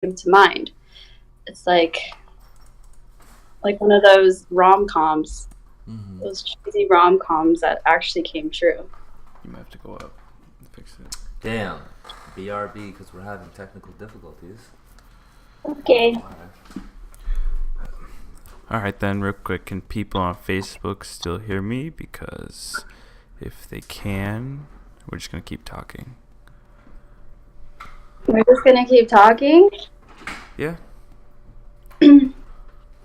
came to mind. It's like one of those rom-coms, Mm-hmm. those cheesy rom-coms that actually came true. You might have to go up and fix it. Damn. BRB, because we're having technical difficulties. Okay. Alright then, real quick, can people on Facebook still hear me? Because if they can, we're just going to keep talking. We're just gonna keep talking? Yeah.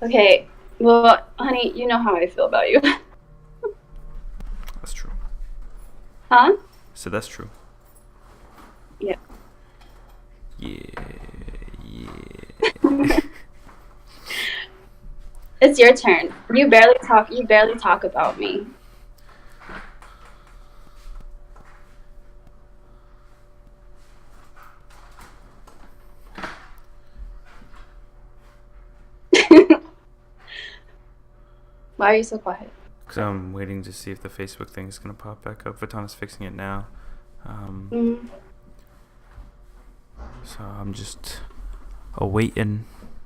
Okay. Well, honey, you know how I feel about you. That's true. Huh? So that's true. Yeah. Yeah. It's your turn. You barely talk about me. Why are you so quiet? Because I'm waiting to see if the Facebook thing is going to pop back up. Vitana's fixing it now. So I'm just awaiting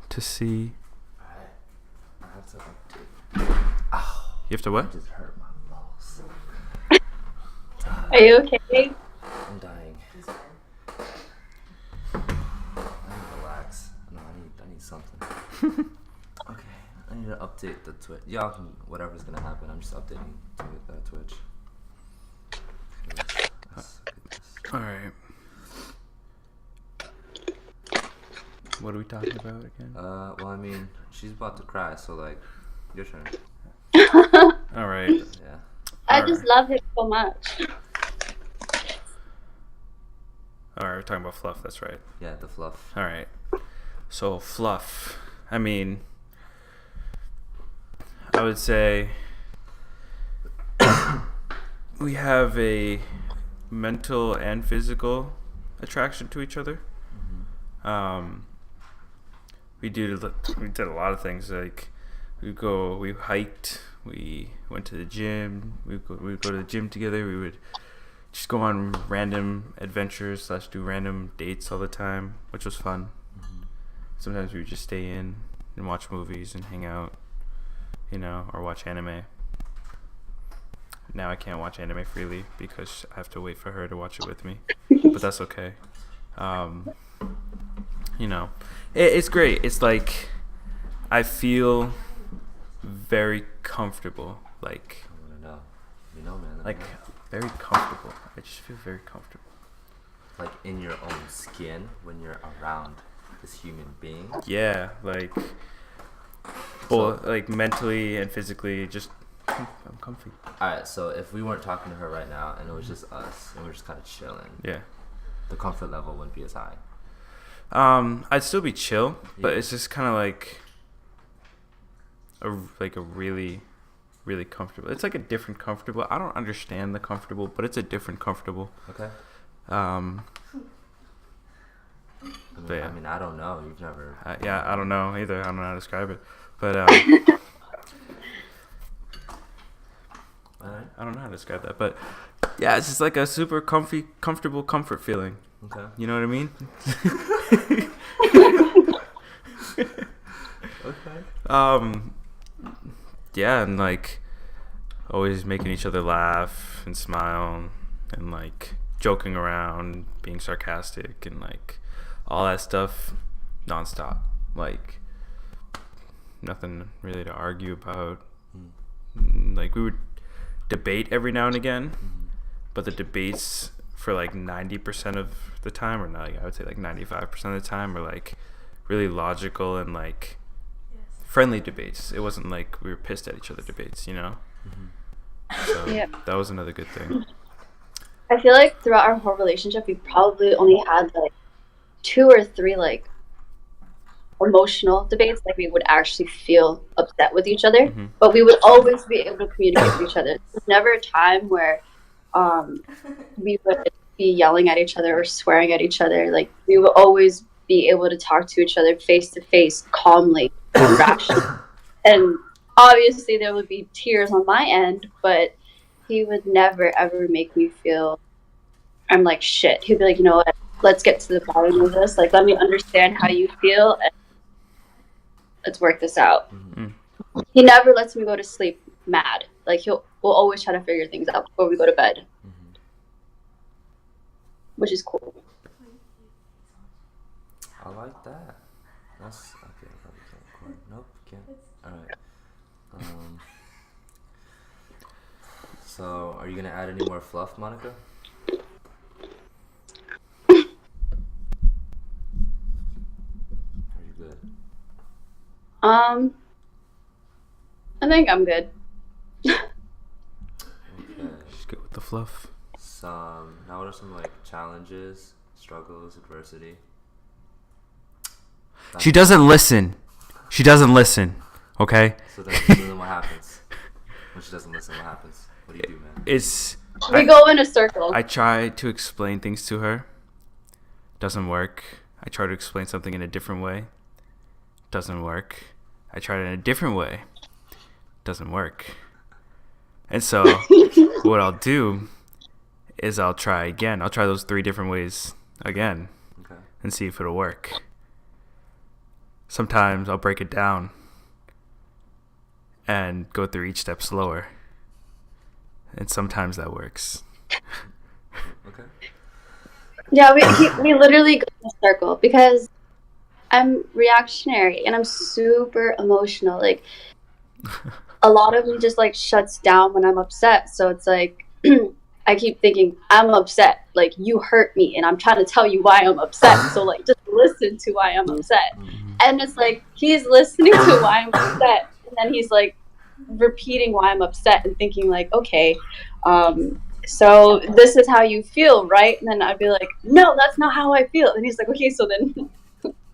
to see. I have to update. Ow. You have to what? I just hurt my balls. Are you okay? I'm dying. I need to relax. No, I need something. Okay, I need to update the Twitch. Y'all can, whatever's gonna happen, I'm just updating Twitch. Alright. What are we talking about again? Well, I mean, she's about to cry, so like, your turn. Alright. Yeah. I just love him so much. Alright, we're talking about fluff, that's right. Yeah, the fluff. Alright. So, fluff. I mean, I would say we have a mental and physical attraction to each other. Mm-hmm. We did a lot of things, like we hiked, we went to the gym, we would go to the gym together, we would just go on random adventures / do random dates all the time, which was fun. Mm-hmm. Sometimes we would just stay in and watch movies and hang out, or watch anime. Now I can't watch anime freely because I have to wait for her to watch it with me, but that's okay. It's great. It's like I feel very comfortable, like I wanna know. You know, man. like very comfortable. I just feel very comfortable. Like in your own skin when you're around this human being. Yeah, like both, like mentally and physically, just I'm comfy. Alright, so if we weren't talking to her right now and it was just us and we're just kind of chilling, Yeah. the comfort level wouldn't be as high. I'd still be chill, but Yeah. it's just kind of like a really, really comfortable. It's like a different comfortable. I don't understand the comfortable, but it's a different comfortable. Okay. But yeah. I mean, I don't know. You've never. Yeah, I don't know either. I don't know how to describe it, but Alright. I don't know how to describe that. But yeah, it's just like a super comfortable comfort feeling. Okay. You know what I mean? Okay. Yeah, and like always making each other laugh and smile and like joking around, being sarcastic and like all that stuff nonstop. Like nothing really to argue about. Like we would debate every now and again, but the debates for like 90% of the time, or not, like I would say like 95% of the time, are like really logical and like friendly debates. It wasn't like we were pissed at each other debates, So that was another good thing. I feel like throughout our whole relationship, we probably only had like 2 or 3 like emotional debates. Like we would actually feel upset with each other, but we would always be able to communicate with each other. There's never a time where we would be yelling at each other or swearing at each other. Like we would always be able to talk to each other face to face, calmly, rationally. And obviously there would be tears on my end, but he would never ever make me feel I'm like shit. He'd be like, you know what? let's get to the bottom of this. Like, let me understand how you feel, and let's work this out. Mm. He never lets me go to sleep mad. Like, we'll always try to figure things out before we go to bed, which is cool. I like that. That's okay. Probably can't record. Nope, can't. All right. So, are you gonna add any more fluff, Monica? Are you good? I think I'm good. Okay. She's good with the fluff. Now what are some like challenges, struggles, adversity? She doesn't listen. She doesn't listen. Okay. So then what happens? When she doesn't listen, what happens? What do you do, man? We go in a circle. I try to explain things to her. Doesn't work. I try to explain something in a different way. Doesn't work. I try it in a different way. Doesn't work. And so what I'll do is I'll try again. I'll try those 3 different ways again. Okay. And see if it'll work. Sometimes I'll break it down and go through each step slower. And sometimes that works. Okay. Yeah, we literally go in a circle because I'm reactionary and I'm super emotional. Like, a lot of me just like shuts down when I'm upset. So it's like I keep thinking I'm upset. Like, you hurt me, and I'm trying to tell you why I'm upset. So like, just listen to why I'm upset. And it's like he's listening to why I'm upset, and then he's like repeating why I'm upset and thinking like, okay, so this is how you feel, right? And then I'd be like, no, that's not how I feel. And he's like, okay, so then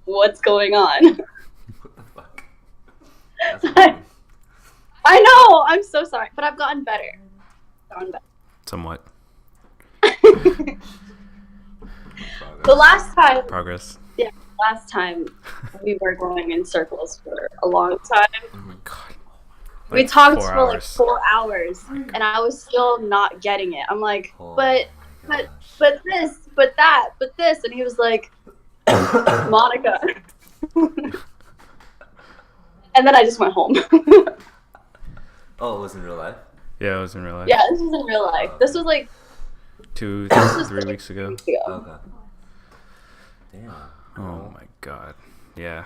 what's going on? What the fuck? That's funny. I know, I'm so sorry, but I've gotten better. Somewhat. The Progress. last time we were going in circles for a long time. Oh my god. We talked for like 4 hours, and I was still not getting it. I'm like, but this, but that, but this, and he was like, Monica. And then I just went home. Oh, it was in real life? Yeah, it was in real life. Yeah, this was in real life. This was like 3 weeks ago. Okay. Damn. Oh my god. Yeah.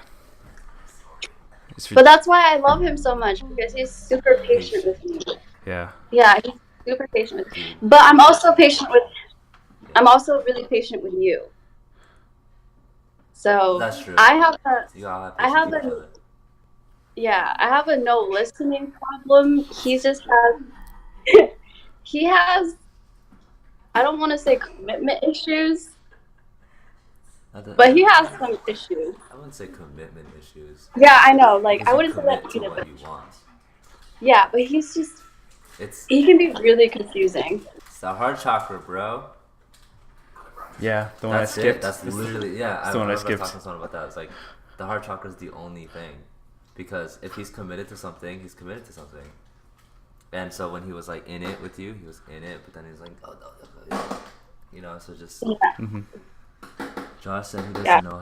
But that's why I love him so much, because he's super patient with me. Yeah. Yeah, he's super patient with me. But I'm also really patient with you. So That's true. I have a no listening problem. He just has I don't want to say commitment issues, but he has some issues. I wouldn't say commitment issues. Yeah, I know. Like, I wouldn't say that to either. what you want. Yeah, but he's just he can be really confusing. It's the heart chakra, bro. Yeah, the one That's I skipped. It. That's literally That's the one I skipped. Talking to someone about that. It's like the heart chakra is the only thing, because if he's committed to something, he's committed to something. And so when he was like in it with you, he was in it, but then he was like, oh no, you know. So just Josh said he doesn't know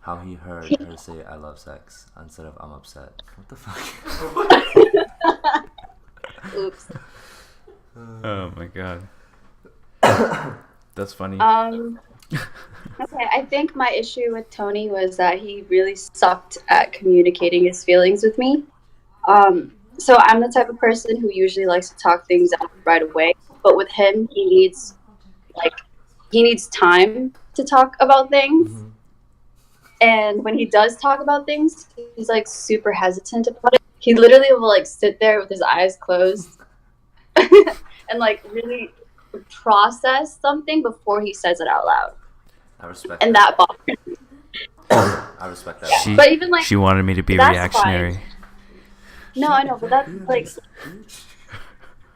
how he heard her say I love sex instead of I'm upset. What the fuck? Oops. Oh my god. That's funny. Okay, I think my issue with Tony was that he really sucked at communicating his feelings with me. So I'm the type of person who usually likes to talk things out right away, but with him, he needs time to talk about things. Mm-hmm. And when he does talk about things, he's like super hesitant about it. He literally will like sit there with his eyes closed and like really process something before he says it out loud. I respect and that bothers me. I respect that. But even like she wanted me to be reactionary. Fine. No, I know, but that's like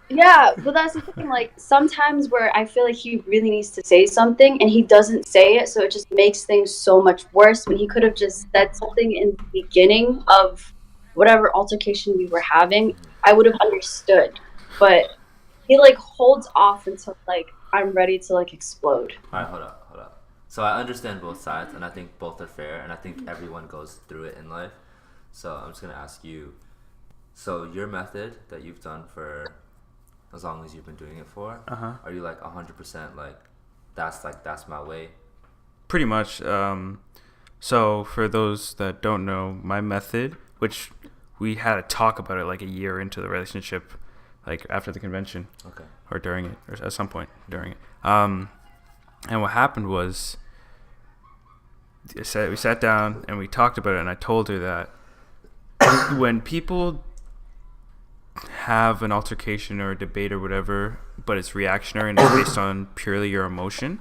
yeah, but that's the thing. Like sometimes where I feel like he really needs to say something and he doesn't say it, so it just makes things so much worse. When he could have just said something in the beginning of whatever altercation we were having, I would have understood. But he like holds off until like I'm ready to like explode. All right, hold up. So I understand both sides, and I think both are fair, and I think everyone goes through it in life. So I'm just gonna ask you. So your method that you've done for as long as you've been doing it for, are you like 100% that's my way? Pretty much. So for those that don't know, my method, which we had a talk about it like a year into the relationship, like after the convention, Okay. or during it, or at some point during it. And what happened was, we sat down and we talked about it, and I told her that when people have an altercation or a debate or whatever, but it's reactionary and it's based on purely your emotion,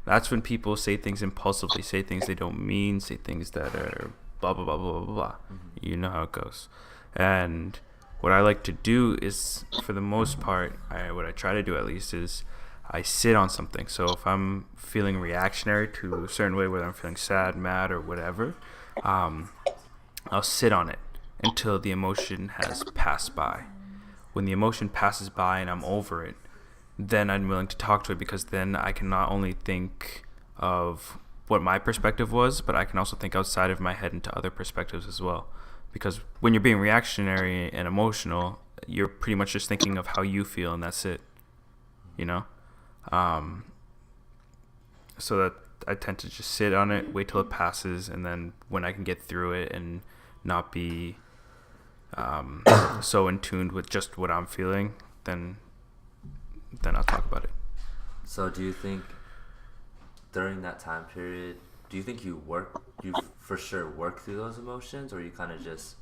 that's when people say things impulsively, say things they don't mean, say things that are blah, blah, blah, blah, blah, blah. You know how it goes. And what I like to do is, for the most part, what I try to do at least is I sit on something. So if I'm feeling reactionary to a certain way, whether I'm feeling sad, mad, or whatever, I'll sit on it until the emotion has passed by. When the emotion passes by and I'm over it, then I'm willing to talk to it, because then I can not only think of what my perspective was, but I can also think outside of my head into other perspectives as well. Because when you're being reactionary and emotional, you're pretty much just thinking of how you feel, and that's it. You know? So that I tend to just sit on it, wait till it passes, and then when I can get through it and not be so in tune with just what I'm feeling, then I'll talk about it. So do you think during that time period, do you think you for sure work through those emotions, or you kind of just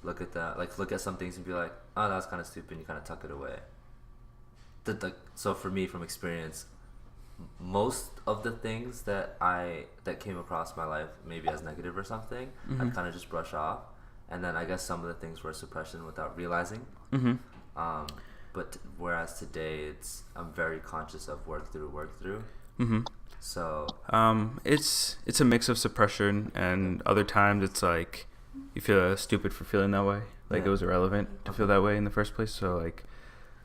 look at some things and be like, oh, that was kind of stupid, and you kind of tuck it away? So for me, from experience, most of the things that came across my life, maybe as negative or something, I kind of just brush off, and then I guess some of the things were suppression without realizing. But whereas today, I'm very conscious of work through. So it's a mix of suppression, and other times it's like you feel stupid for feeling that way, like it was irrelevant to feel that way in the first place. So like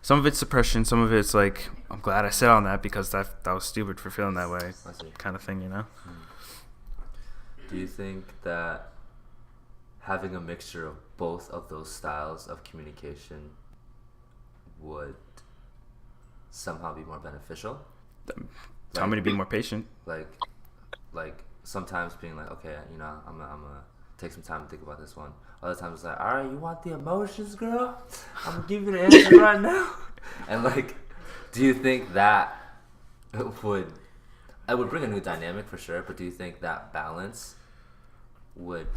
some of it's suppression, some of it's like, I'm glad I sat on that because that was stupid for feeling that way, kind of thing, you know. Do you think that having a mixture of both of those styles of communication would somehow be more beneficial? Tell me to be more patient. Like sometimes being like, okay, you know, I'm gonna take some time to think about this one. Other times it's like, all right, you want the emotions, girl? I'm gonna give you the answer right now. And like, do you think that would bring a new dynamic for sure? But do you think that balance would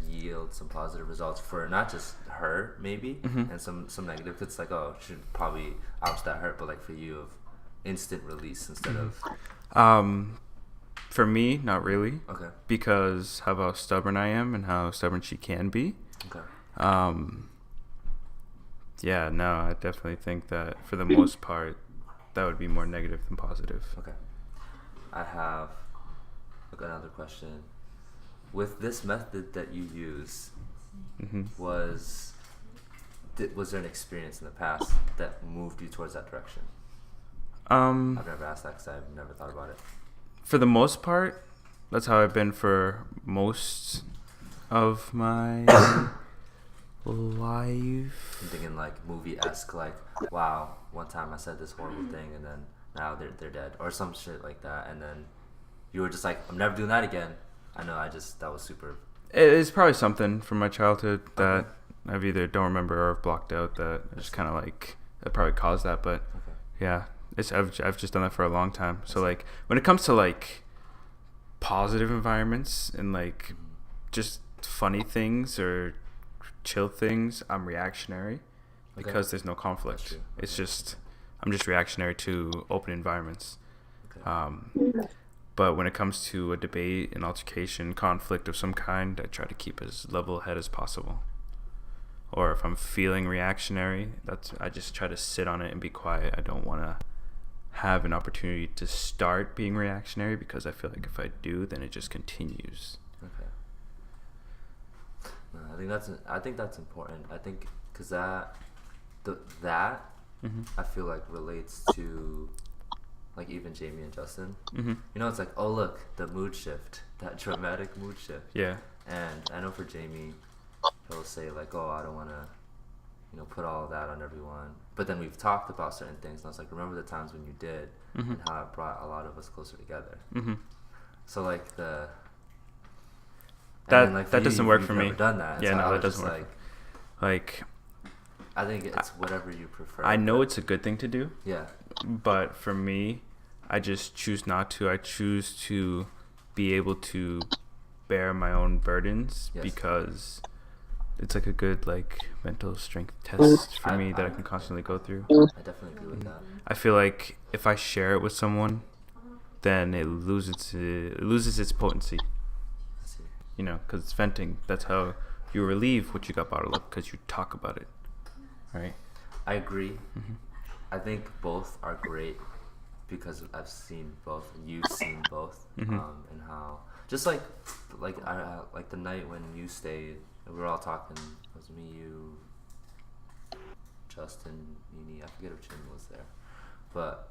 yield some positive results for not just her maybe, and some negative? It's like, oh, should probably ouch that hurt, but like for you, of instant release instead of for me, not really. Okay. Because how stubborn I am and how stubborn she can be. Okay. Yeah, no, I definitely think that for the most part that would be more negative than positive. Okay. I have another question. With this method that you use, was there an experience in the past that moved you towards that direction? I've never asked that because I've never thought about it. For the most part, that's how I've been for most of my life. I'm thinking like movie-esque, like, wow, one time I said this horrible thing and then now they're dead, or some shit like that, and then you were just like, I'm never doing that again. I know, that was super. It's probably something from my childhood that I've either don't remember or blocked out, that I just kind of like, that probably caused that, but yeah. I've just done that for a long time. So like when it comes to like positive environments and like just funny things or chill things, I'm reactionary because there's no conflict. It's just I'm just reactionary to open environments. But when it comes to a debate, an altercation, conflict of some kind, I try to keep as level head as possible. Or if I'm feeling reactionary, I just try to sit on it and be quiet. I don't want to have an opportunity to start being reactionary, because I feel like if I do, then it just continues. Okay. I think that's important. I think because I feel like relates to like even Jamie and Justin, Mm-hmm. you know, it's like, oh look, the mood shift, that dramatic mood shift. Yeah. And I know for Jamie, he'll say like, oh, I don't want to, you know, put all of that on everyone. But then we've talked about certain things, and I was like, remember the times when you did, Mm-hmm. and how it brought a lot of us closer together. Mm-hmm. So like the That then, like, that doesn't work for you've me. never done that. Yeah, So no, I that was doesn't just work. Like, I think it's whatever you prefer. I know but- it's a good thing to do, Yeah. but for me, I just choose not to. I choose to be able to bear my own burdens Yes. because it's like a good like mental strength test for me that I can constantly go through. I definitely agree with that. I feel like if I share it with someone, then it loses its potency. I see. You know, because it's venting. That's how you relieve what you got bottled up, because you talk about it, right? I agree. Mm-hmm. I think both are great because I've seen both, and you've seen both, Mhm. And how just like I like the night when you stayed, we were all talking. It was me, you, Justin, Nini. I forget if Jim was there, but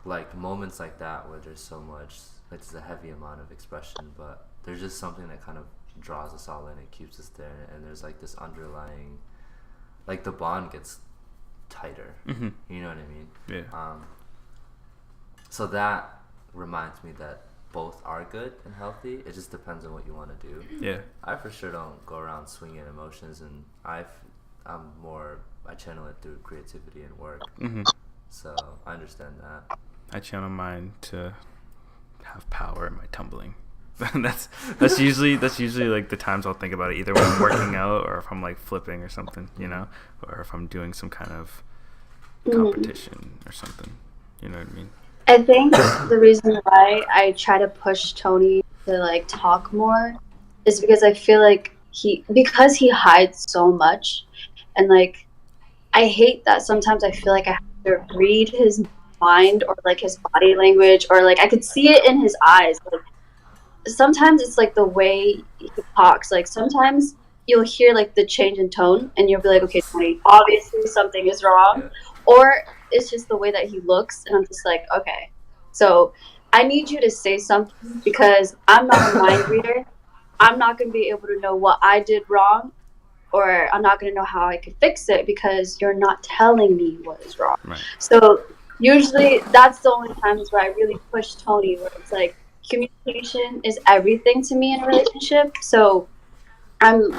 like moments like that where there's so much, like there's a heavy amount of expression, but there's just something that kind of draws us all in and keeps us there, and there's like this underlying, like the bond gets tighter. Mm-hmm. You know what I mean? Yeah. So that reminds me that both are good and healthy. It just depends on what you want to do. Yeah. I for sure don't go around swinging emotions, and I channel it through creativity and work. Mm-hmm. So I understand that. I channel mine to have power in my tumbling. that's usually like the times I'll think about it, either when I'm working out or if I'm like flipping or something, you know, or if I'm doing some kind of competition or something. You know what I mean? I think the reason why I try to push Tony to like talk more is because I feel like because he hides so much, and like I hate that sometimes I feel like I have to read his mind or like his body language, or like I could see it in his eyes. Like sometimes it's like the way he talks. Like sometimes you'll hear like the change in tone, and you'll be like, okay, Tony, obviously something is wrong. Yeah. Or it's just the way that he looks, and I'm just like, okay, so I need you to say something because I'm not a mind reader. I'm not going to be able to know what I did wrong, or I'm not going to know how I could fix it because you're not telling me what is wrong. Right. So usually that's the only times where I really push Tony, where it's like communication is everything to me in a relationship. So I'm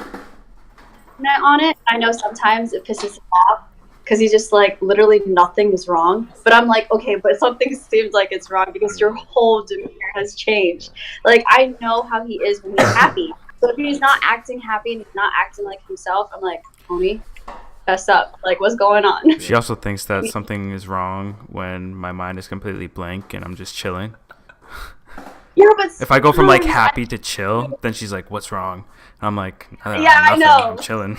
not on it. I know sometimes it pisses him off because he's just like, literally nothing is wrong. But I'm like, okay, but something seems like it's wrong because your whole demeanor has changed. Like, I know how he is when he's happy. So if he's not acting happy and he's not acting like himself, I'm like, homie, fess up. Like, what's going on? She also thinks that something is wrong when my mind is completely blank and I'm just chilling. Yeah, but If I go from like happy to chill, then she's like, "What's wrong?" And I'm like, Yeah, nothing. I know. I'm chilling."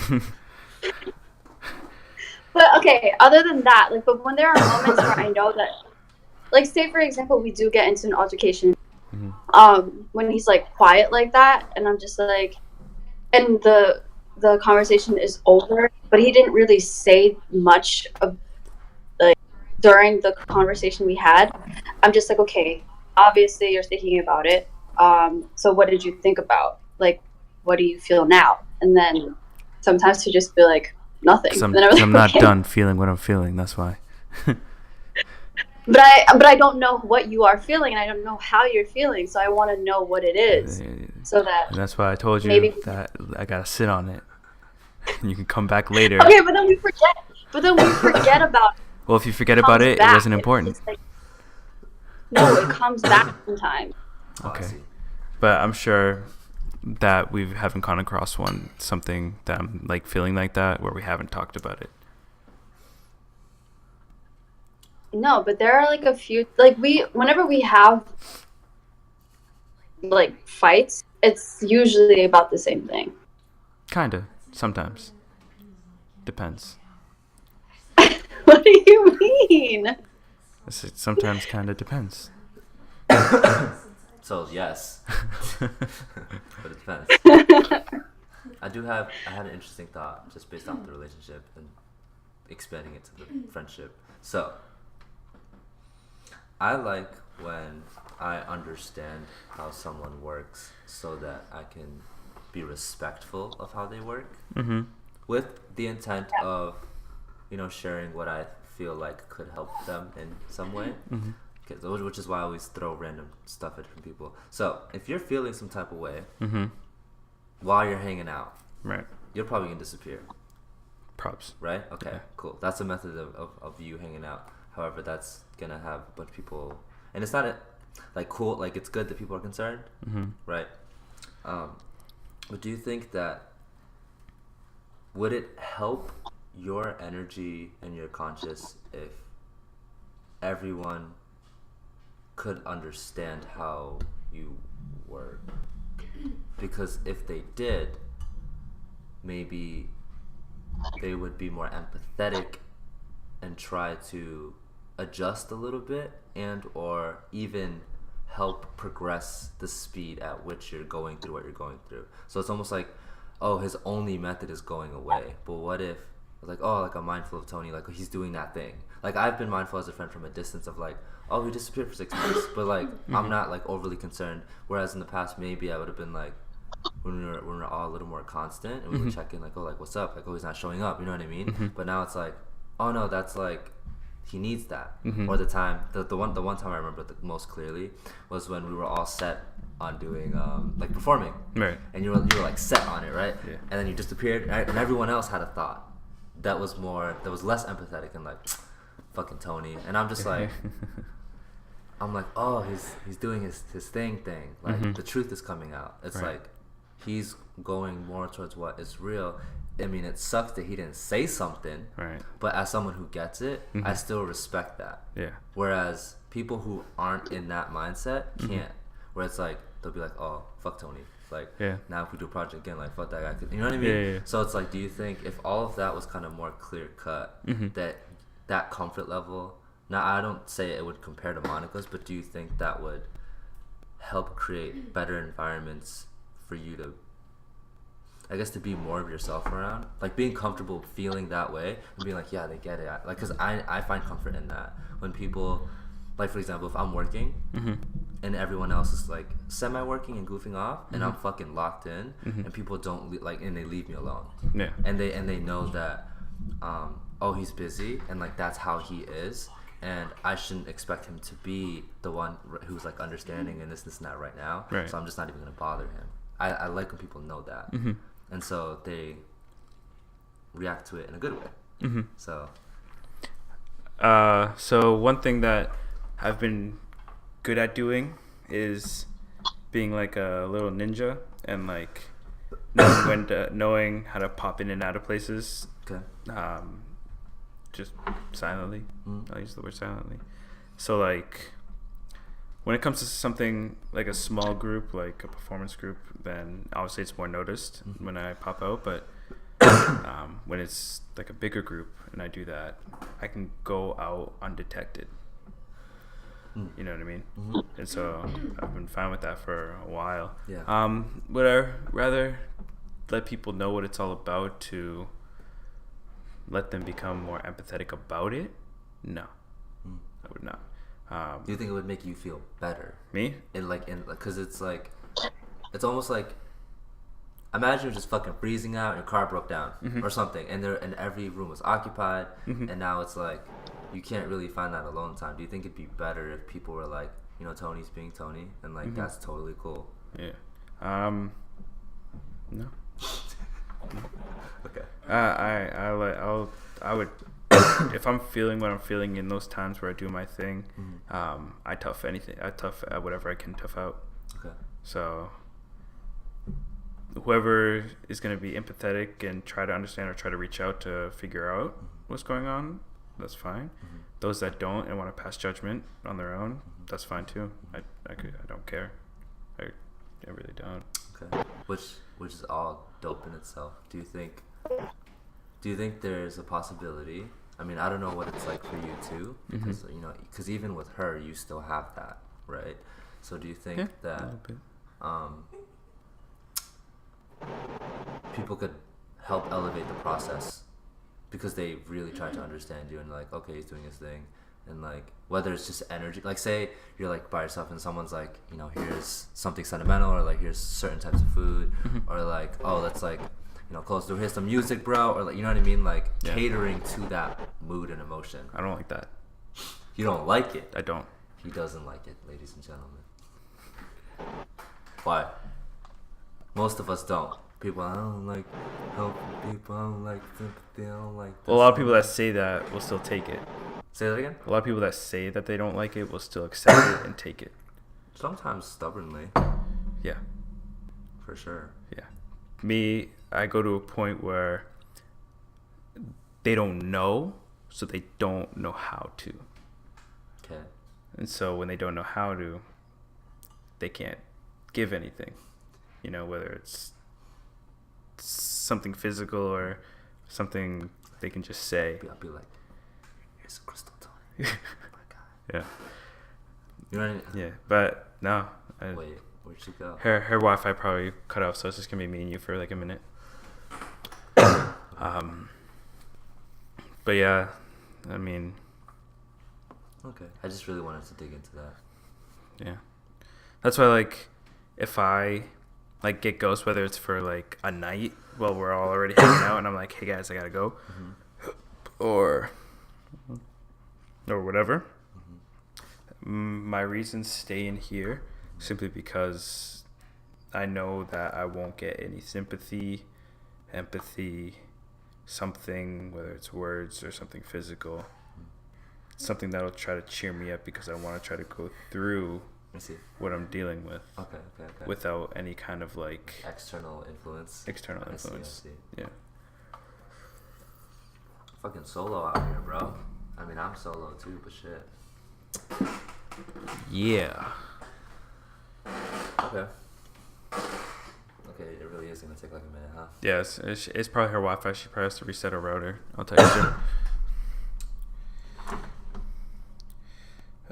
But okay, other than that, like, but when there are moments where I know that, like, say for example, we do get into an altercation, when he's like quiet like that, and I'm just like, and the conversation is over, but he didn't really say much of like during the conversation we had. I'm just like, okay, obviously you're thinking about it. So what did you think about? Like, what do you feel now? And then sometimes to just be like, nothing. Because I'm, And then I'm not okay. done feeling what I'm feeling. That's why. But I don't know what you are feeling, and I don't know how you're feeling. So I want to know what it is, so that. And that's why I told you Maybe- that I gotta sit on it. And you can come back later. Okay, but then we forget. But then we forget about. Well, if you forget about it, it back. wasn't It's important. just like- no, it comes back sometimes. Oh, I Okay. see. But I'm sure that we haven't gone across something that I'm like feeling like that where we haven't talked about it. No, but there are like a few, like whenever we have like fights, it's usually about the same thing. Kinda. Sometimes. Depends. What do you mean? It sometimes kinda depends. So yes, but it depends. I had an interesting thought just based off the relationship and expanding it to the friendship. So I like when I understand how someone works so that I can be respectful of how they work, with the intent of, sharing what I feel like could help them in some way. Which is why I always throw random stuff at different people. So if you're feeling some type of way while you're hanging out, right, you're probably gonna disappear. Props. Right? Okay, Yeah. cool. That's a method of you hanging out. However, that's gonna have a bunch of people, and it's not cool. Like, it's good that people are concerned, right? But do you think that would it help your energy and your conscious if everyone could understand how you work? Because if they did, maybe they would be more empathetic and try to adjust a little bit, and or even help progress the speed at which you're going through what you're going through. So it's almost like, oh, his only method is going away. But what if, like, oh, like, I'm mindful of Tony, like, he's doing that thing. Like, I've been mindful as a friend from a distance of, like, oh, he disappeared for 6 months, but, like, I'm not, like, overly concerned. Whereas in the past, maybe I would have been like, when we were all a little more constant, and we would check in, like, oh, like, what's up? Like, oh, he's not showing up. You know what I mean? But now it's like, oh no, that's like, he needs that. Or the one time I remember the most clearly was when we were all set on doing like performing, right? And you were like set on it, right? Yeah. And then you disappeared, and everyone else had a thought that was less empathetic and like, fucking Tony. And I'm just like, I'm like, oh, he's doing his thing. Like, the truth is coming out. It's right. like he's going more towards what is real. I mean, it sucks that he didn't say something, right? But as someone who gets it, I still respect that. Yeah. Whereas people who aren't in that mindset can't. Where it's like, they'll be like, oh, fuck Tony. Like, now if we do a project again, like, fuck that guy. You know what I mean? Yeah. So it's like, do you think if all of that was kind of more clear cut, that comfort level, now I don't say it would compare to Monica's, but do you think that would help create better environments for you to, I guess, to be more of yourself around, like being comfortable feeling that way and being like, yeah, they get it. Like, because I find comfort in that when people, like, for example, if I'm working and everyone else is like semi-working and goofing off, and I'm fucking locked in, and people don't and they leave me alone. Yeah. And they know that, oh, he's busy, and like that's how he is, and I shouldn't expect him to be the one who's like understanding and this and that right now. Right. So I'm just not even gonna bother him. I like when people know that. And so they react to it in a good way. So one thing that I've been good at doing is being like a little ninja and like knowing how to pop in and out of places. Okay. Just silently. I'll use the word silently. So like, when it comes to something like a small group, like a performance group, then obviously it's more noticed when I pop out. But when it's like a bigger group and I do that, I can go out undetected. You know what I mean? And so I've been fine with that for a while. Yeah. Would I rather let people know what it's all about to let them become more empathetic about it? No, I would not. Do you think it would make you feel better? Me? Because it's like, it's almost like, imagine you're just fucking freezing out and your car broke down or something, and every room was occupied, and now it's like, you can't really find that alone time. Do you think it'd be better if people were like, you know, Tony's being Tony, and like that's totally cool? Yeah. No. Okay. I would. If I'm feeling what I'm feeling in those times where I do my thing, I tough anything. I tough whatever I can tough out. Okay. So whoever is going to be empathetic and try to understand or try to reach out to figure out what's going on, that's fine. Those that don't and want to pass judgment on their own, that's fine too. I don't care. I really don't. Okay. Which is all dope in itself. Do you think there's a possibility? I mean, I don't know what it's like for you too, because because even with her, you still have that, right? So do you think that people could help elevate the process because they really try to understand you and like, okay, he's doing his thing, and like whether it's just energy, like say you're like by yourself and someone's like, you know, here's something sentimental, or like here's certain types of food, or like, oh, let's like, you know, close the door, here's some music, bro, or like, you know what I mean, like catering to that mood and emotion. I don't like that. You don't like it? I don't. He doesn't like it, ladies and gentlemen. Why? Most of us don't. People, I don't like helping people, I don't like sympathy, I don't like this. Well, a lot of people that say that will still take it. Say that again? A lot of people that say that they don't like it will still accept it and take it. Sometimes stubbornly. Yeah. For sure. Yeah. Me, I go to a point where they don't know, so they don't know how to. Okay. And so when they don't know how to, they can't give anything. You know, whether it's something physical or something they can just say. I'll be like, here's a crystal Tony. Oh my god. Yeah. You know what I mean? Yeah, but no. Wait, where'd she go? Her Wi-Fi probably cut off, so it's just gonna be me and you for like a minute. But yeah, I mean. Okay. I just really wanted to dig into that. Yeah, that's why, like, if I like get ghost, whether it's for like a night while we're all already hanging out, and I'm like, hey guys, I gotta go, or whatever. My reasons stay in here simply because I know that I won't get any sympathy, empathy, something, whether it's words or something physical, something that'll try to cheer me up because I want to try to go through I see. what I'm dealing with. Okay. Without any kind of like external influence. I see. Yeah. Fucking solo out here, bro. I mean, I'm solo too, but shit. Yeah. Okay. Okay, it really is gonna take like a minute, huh? Yes, it's probably her Wi-Fi. She probably has to reset her router. I'll text her.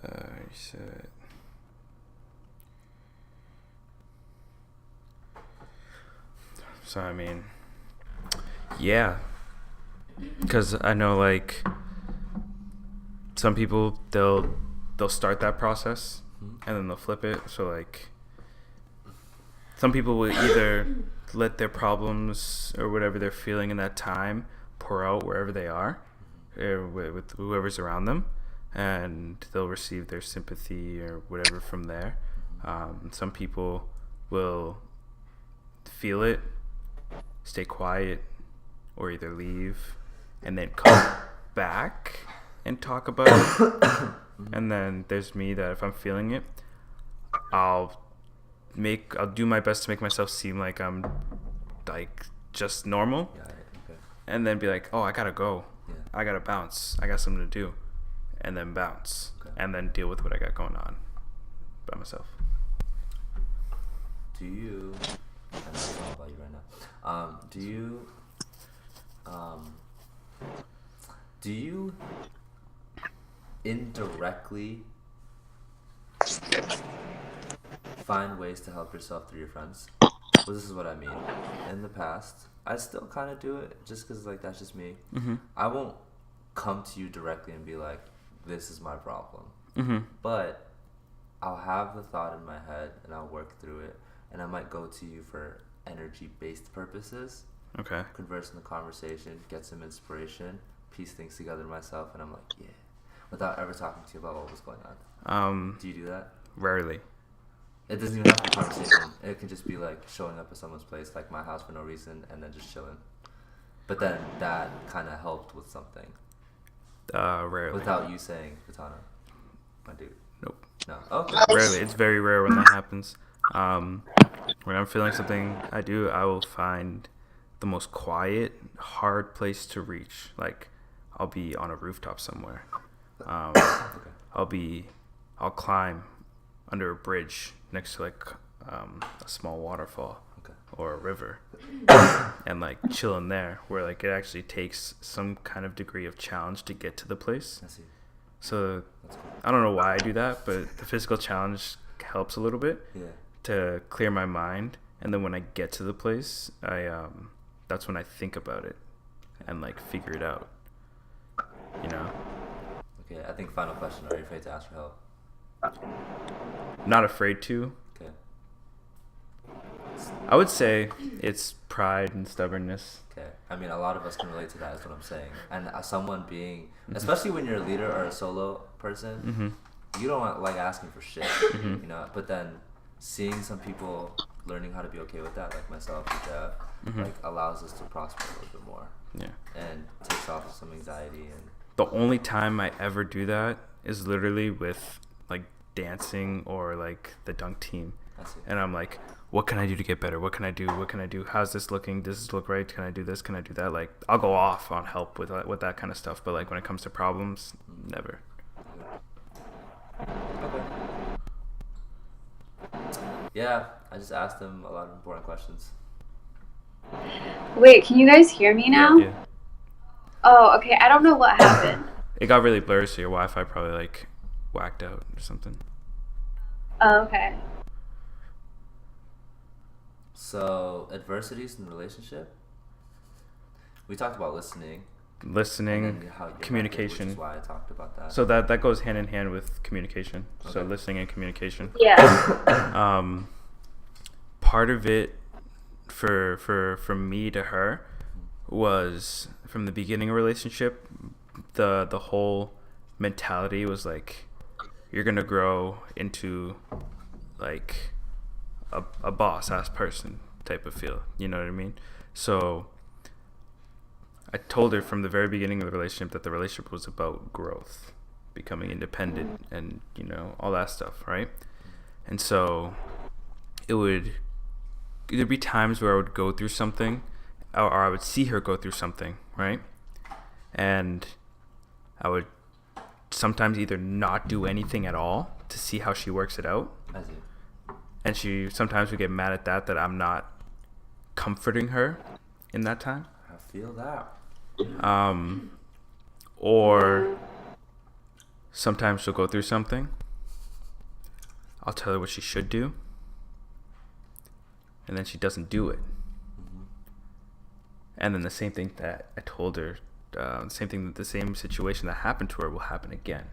Reset. So I mean, yeah, because I know like some people they'll start that process and then they'll flip it. So like some people will either let their problems or whatever they're feeling in that time pour out wherever they are, with whoever's around them, and they'll receive their sympathy or whatever from there. Some people will feel it, stay quiet, or either leave and then come back and talk about it. And then there's me that if I'm feeling it, I'll do my best to make myself seem like I'm like just normal. Yeah, okay. And then be like, oh, I gotta go. Yeah. I gotta bounce. I got something to do. And then bounce. Okay. And then deal with what I got going on by myself. Do you? I know it's all about you right now. Do you indirectly find ways to help yourself through your friends? Well, this is what I mean. In the past, I still kind of do it just because like that's just me. Mm-hmm. I won't come to you directly and be like, this is my problem. Mm-hmm. But I'll have the thought in my head and I'll work through it, and I might go to you for energy-based purposes. Okay. Converse in the conversation, get some inspiration, piece things together myself, and I'm like, yeah, without ever talking to you about what was going on. Do you do that? Rarely. It doesn't even have to be a conversation. It can just be like showing up at someone's place, like my house for no reason, and then just chilling. But then that kind of helped with something. Rarely. Without you saying, Katana, my dude. Nope. No. Okay. Rarely. It's very rare when that happens. When I'm feeling something, I will find the most quiet, hard place to reach. Like, I'll be on a rooftop somewhere. Okay. I'll climb under a bridge next to like a small waterfall. Okay. Or a river, and like chill in there, where like it actually takes some kind of degree of challenge to get to the place. I see. So That's cool. I don't know why I do that, but the physical challenge helps a little bit Yeah. to clear my mind, and then when I get to the place, that's when I think about it and like figure it out. You know. Okay, I think final question. Are you afraid to ask for help? Not afraid to. Okay. I would say it's pride and stubbornness. Okay. I mean, a lot of us can relate to that, is what I'm saying. And someone being, especially when you're a leader or a solo person, you don't like asking for shit, you know. But then seeing some people learning how to be okay with that, like myself and Jeff, like allows us to prosper a little bit more. Yeah. And takes off some anxiety. And the only time I ever do that is literally with like dancing or like the dunk team. I see. And I'm like, what can I do to get better? What can I do? What can I do? How's this looking? Does this look right? Can I do this? Can I do that? Like, I'll go off on help with that kind of stuff. But like when it comes to problems, never. Okay. Yeah, I just asked him a lot of important questions. Wait, can you guys hear me now? Yeah. Oh, okay. I don't know what happened. It got really blurry, so your Wi-Fi probably like whacked out or something. Oh, okay. So, adversities in the relationship. We talked about listening, and then how you're communication. Which is why I talked about that. So that goes hand in hand with communication. Okay. So listening and communication. Yeah. Part of it from me to her was from the beginning of a relationship, the whole mentality was like, you're gonna grow into like a boss ass person type of feel, you know what I mean? So I told her from the very beginning of the relationship that the relationship was about growth, becoming independent, and you know, all that stuff, right? And so there'd be times where I would go through something, or I would see her go through something, right? And I would sometimes either not do anything at all to see how she works it out. I see. And she sometimes would get mad at that I'm not comforting her in that time. I feel that. Or sometimes she'll go through something. I'll tell her what she should do, and then she doesn't do it. And then the same thing that I told her, the same situation that happened to her will happen again.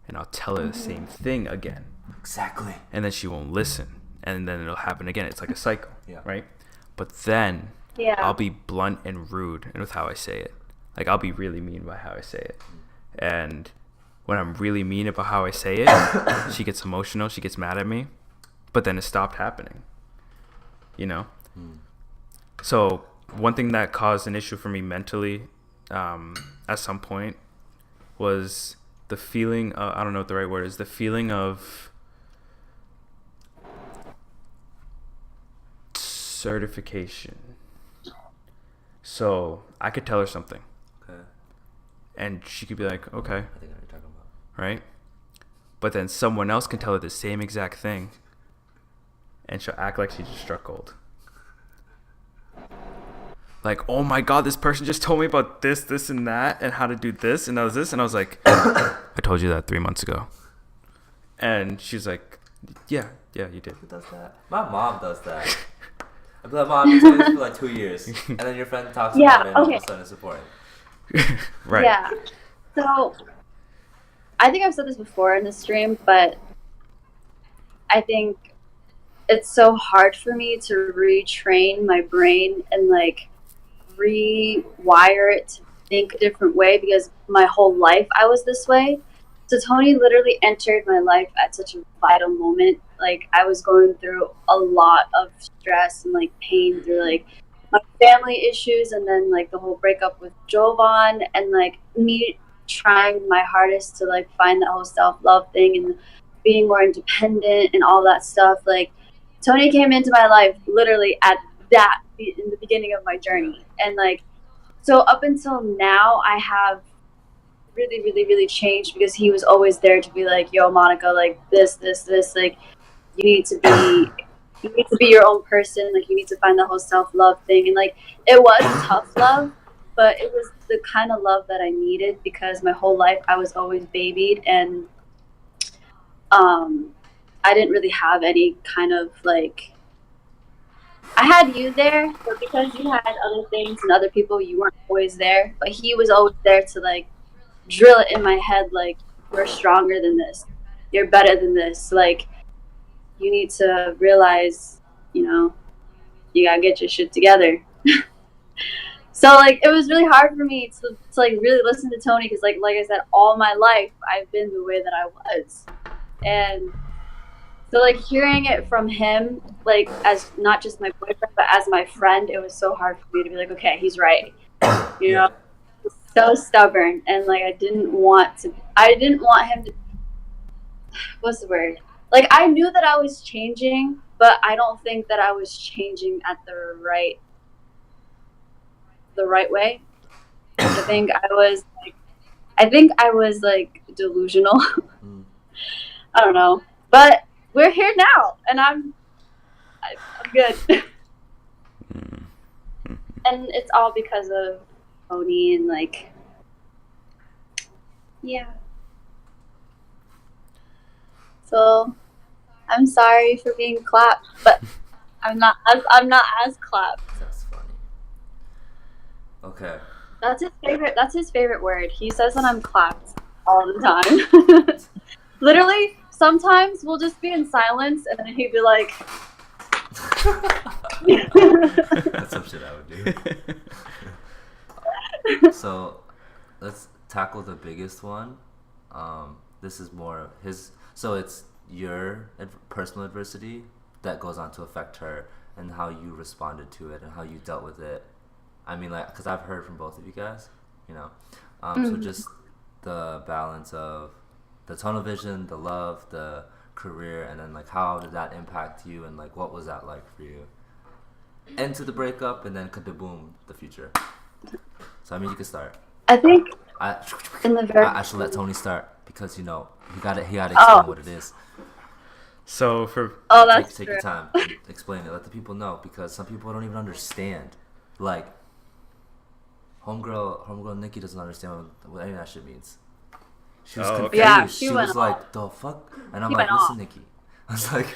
And I'll tell her the same thing again. Exactly. And then she won't listen, and then it'll happen again. It's like a cycle, yeah. Right? But then I'll be blunt and rude and with how I say it. Like, I'll be really mean by how I say it. And when I'm really mean about how I say it, she gets emotional, she gets mad at me, but then it stopped happening, you know? So one thing that caused an issue for me mentally at some point was the feeling, I don't know what the right word is, the feeling of certification. So I could tell her something. Okay. And she could be like, okay. I think I know what you're talking about. Right? But then someone else can tell her the same exact thing, and she'll act like she just struck gold. Like, oh my God, this person just told me about this, this, and that, and how to do this, and that was this. And I was like, I told you that 3 months ago. And she's like, yeah, you did. Who does that? My mom does that. I'd be like, Mom, you've been doing this for like 2 years. And then your friend talks about it, and all of a sudden it's important. Right. Yeah. So, I think I've said this before in the stream, but I think it's so hard for me to retrain my brain and like rewire it to think a different way, because my whole life I was this way. So Tony literally entered my life at such a vital moment. Like, I was going through a lot of stress and like pain through like my family issues, and then like the whole breakup with Jovan, and like me trying my hardest to like find that whole self-love thing and being more independent and all that stuff. Like, Tony came into my life literally at that in the beginning of my journey. And like, so up until now, I have really, really, really changed, because he was always there to be like, yo, Monica, like this, like, you need to be your own person. Like, you need to find the whole self-love thing. And like, it was tough love, but it was the kind of love that I needed, because my whole life I was always babied, and I didn't really have any kind of like, I had you there, but because you had other things and other people, you weren't always there. But he was always there to like drill it in my head, like, you're stronger than this, you're better than this, like, you need to realize, you know, you gotta get your shit together. So, like, it was really hard for me to like, really listen to Tony, because, like I said, all my life, I've been the way that I was. And so, like, hearing it from him, like, as not just my boyfriend, but as my friend, it was so hard for me to be like, okay, he's right. You know, so stubborn. And, like, I didn't want him to, what's the word? Like, I knew that I was changing, but I don't think that I was changing at the right way. I think I was like delusional. I don't know, but we're here now, and I'm good. And it's all because of Tony, and like, yeah. So I'm sorry for being clapped, but I'm not as clapped. That's funny. Okay. That's his favorite word. He says that I'm clapped all the time. Literally, sometimes we'll just be in silence, and then he'd be like, that's some shit I would do. So let's tackle the biggest one. This is more his. So it's your personal adversity that goes on to affect her, and how you responded to it and how you dealt with it. I mean, like, because I've heard from both of you guys, you know. So just the balance of the tunnel vision, the love, the career, and then, like, how did that impact you, and, like, what was that like for you? Into the breakup, and then kaboom, the future. So, I mean, you can start. I think I should let Tony start, because, you know, he got to explain what it is. So for take your time, explain it, let the people know, because some people don't even understand. Like, homegirl Nikki doesn't understand what any of that shit means. She was confused. Yeah, she was like, the fuck? And I'm like, listen, Nikki. I was like,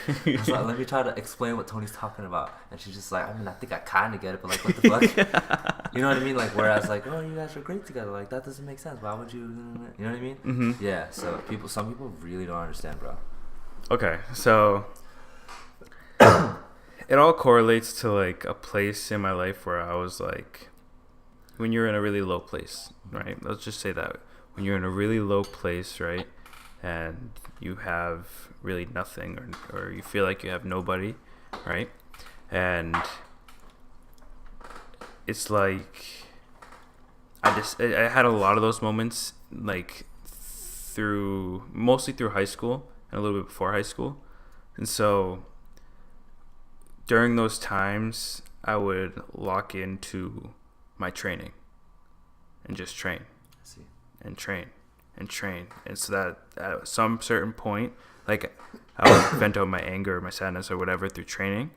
let me try to explain what Tony's talking about. And she's just like, I mean, I think I kind of get it, but, like, what the fuck? You know what I mean? Like, whereas, like, oh, you guys are great together. Like, that doesn't make sense. Why would you? You know what I mean? Mm-hmm. Yeah, so some people really don't understand, bro. Okay, so it all correlates to, like, a place in my life where I was, like, when you're in a really low place, right? Let's just say that. When you're in a really low place, right, and you have really nothing, or you feel like you have nobody, right? And it's like I had a lot of those moments, like, mostly through high school and a little bit before high school. And so during those times, I would lock into my training and just train and train and train. And so that at some certain point, like, I would vent out my anger or my sadness or whatever through training.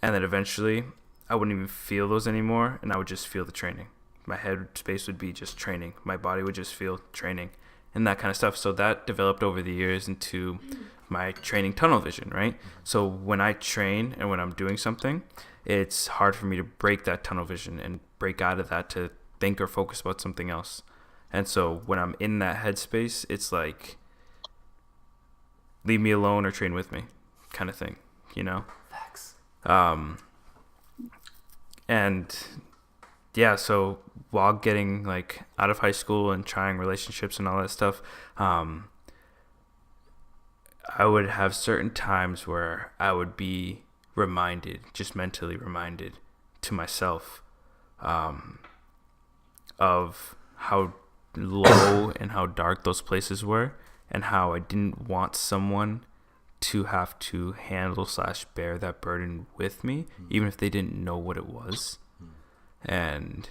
And then eventually I wouldn't even feel those anymore, and I would just feel the training. My head space would be just training. My body would just feel training and that kind of stuff. So that developed over the years into my training tunnel vision, right? So when I train and when I'm doing something, it's hard for me to break that tunnel vision and break out of that to think or focus about something else. And so when I'm in that headspace, it's like, leave me alone or train with me kind of thing, you know? Facts. And yeah, so while getting, like, out of high school and trying relationships and all that stuff, I would have certain times where I would be reminded, just mentally reminded to myself, of how low and how dark those places were, and how I didn't want someone to have to handle / bear that burden with me, even if they didn't know what it was. And